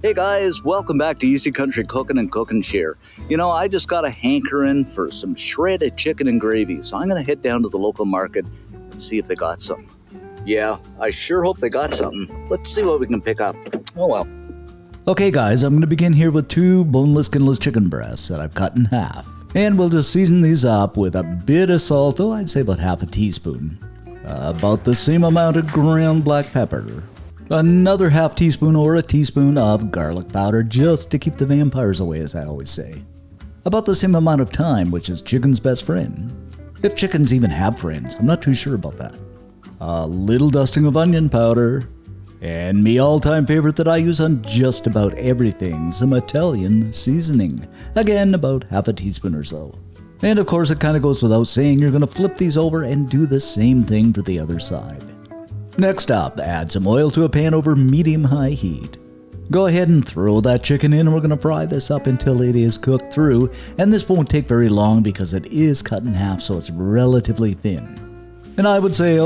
Hey guys, welcome back to Easy Country Cooking and Cook and Share. You know, I just got a hankering for some shredded chicken and gravy, so I'm going to head down to the local market and see if they got some. Yeah, I sure hope they got something. Let's see what we can pick up. Oh well. Okay guys, I'm going to begin here with 2 boneless, skinless chicken breasts that I've cut in half. And we'll just season these up with a bit of salt, I'd say about half a teaspoon. About the same amount of ground black pepper. Another half teaspoon or a teaspoon of garlic powder just to keep the vampires away, as I always say. About the same amount of thyme, which is chicken's best friend. If chickens even have friends, I'm not too sure about that. A little dusting of onion powder. And me all-time favorite that I use on just about everything, some Italian seasoning. Again, about half a teaspoon or so. And of course, it kind of goes without saying, you're going to flip these over and do the same thing for the other side. Next up, add some oil to a pan over medium-high heat. Go ahead and throw that chicken in, and we're going to fry this up until it is cooked through. And this won't take very long because it is cut in half, so it's relatively thin. And I would say,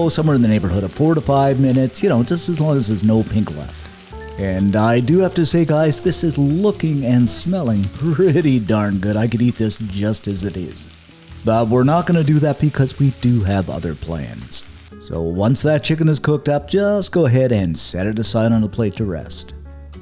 somewhere in the neighborhood of 4 to 5 minutes, just as long as there's no pink left. And I do have to say, guys, this is looking and smelling pretty darn good. I could eat this just as it is. But we're not going to do that because we do have other plans. So once that chicken is cooked up, just go ahead and set it aside on a plate to rest.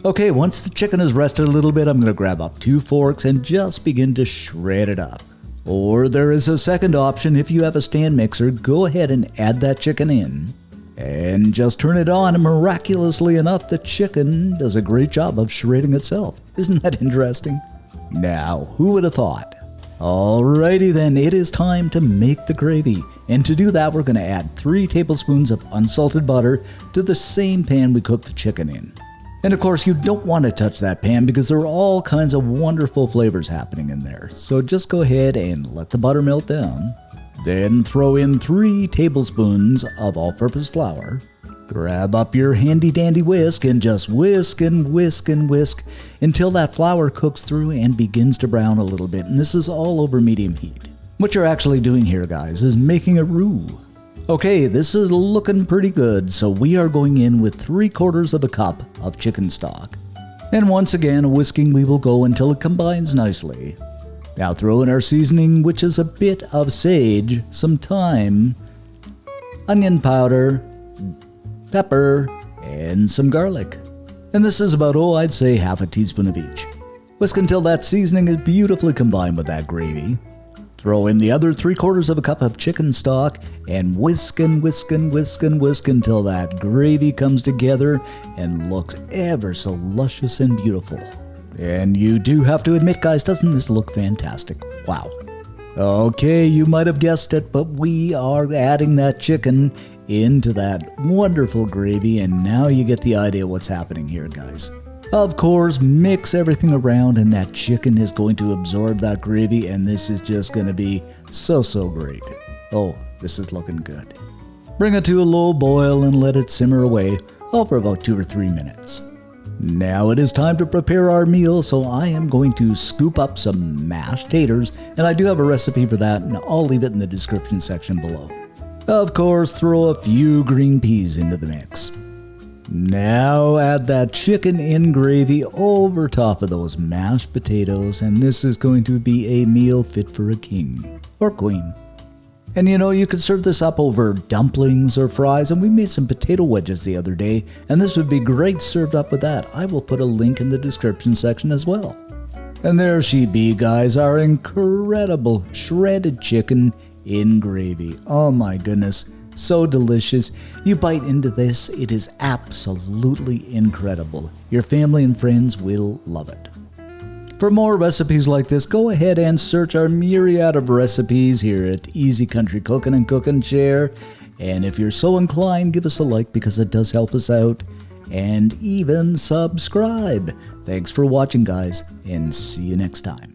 Okay, once the chicken is rested a little bit, I'm going to grab up 2 forks and just begin to shred it up. Or there is a second option. If you have a stand mixer, go ahead and add that chicken in. And just turn it on, and miraculously enough, the chicken does a great job of shredding itself. Isn't that interesting? Now, who would have thought? Alrighty then, it is time to make the gravy. And to do that, we're going to add 3 tablespoons of unsalted butter to the same pan we cooked the chicken in. And of course, you don't want to touch that pan because there are all kinds of wonderful flavors happening in there. So just go ahead and let the butter melt down. Then throw in 3 tablespoons of all-purpose flour. Grab up your handy-dandy whisk and just whisk and whisk and whisk until that flour cooks through and begins to brown a little bit. And this is all over medium heat. What you're actually doing here, guys, is making a roux. Okay, this is looking pretty good, so we are going in with 3/4 of a cup of chicken stock. And once again, whisking we will go until it combines nicely. Now throw in our seasoning, which is a bit of sage, some thyme, onion powder, pepper, and some garlic. And this is about, I'd say half a teaspoon of each. Whisk until that seasoning is beautifully combined with that gravy. Throw in the other 3/4 of a cup of chicken stock and whisk and whisk and whisk and whisk until that gravy comes together and looks ever so luscious and beautiful. And you do have to admit, guys, doesn't this look fantastic? Wow. Okay, you might have guessed it, but we are adding that chicken into that wonderful gravy, and now you get the idea what's happening here, guys. Of course, mix everything around, and that chicken is going to absorb that gravy, and this is just going to be so great. Oh, this is looking good. Bring it to a low boil and let it simmer away, for about 2 or 3 minutes. Now it is time to prepare our meal, so I am going to scoop up some mashed taters, and I do have a recipe for that, and I'll leave it in the description section below. Of course, throw a few green peas into the mix. Now add that chicken in gravy over top of those mashed potatoes, and this is going to be a meal fit for a king or queen. And you could serve this up over dumplings or fries, and we made some potato wedges the other day, and this would be great served up with that. I will put a link in the description section as well. And there she be, guys, our incredible shredded chicken in gravy. Oh my goodness, so delicious. You bite into this, it is absolutely incredible. Your family and friends will love it. For more recipes like this, go ahead and search our myriad of recipes here at Easy Country Cooking and Cook and Share. And if you're so inclined, give us a like because it does help us out. And even subscribe. Thanks for watching, guys, and see you next time.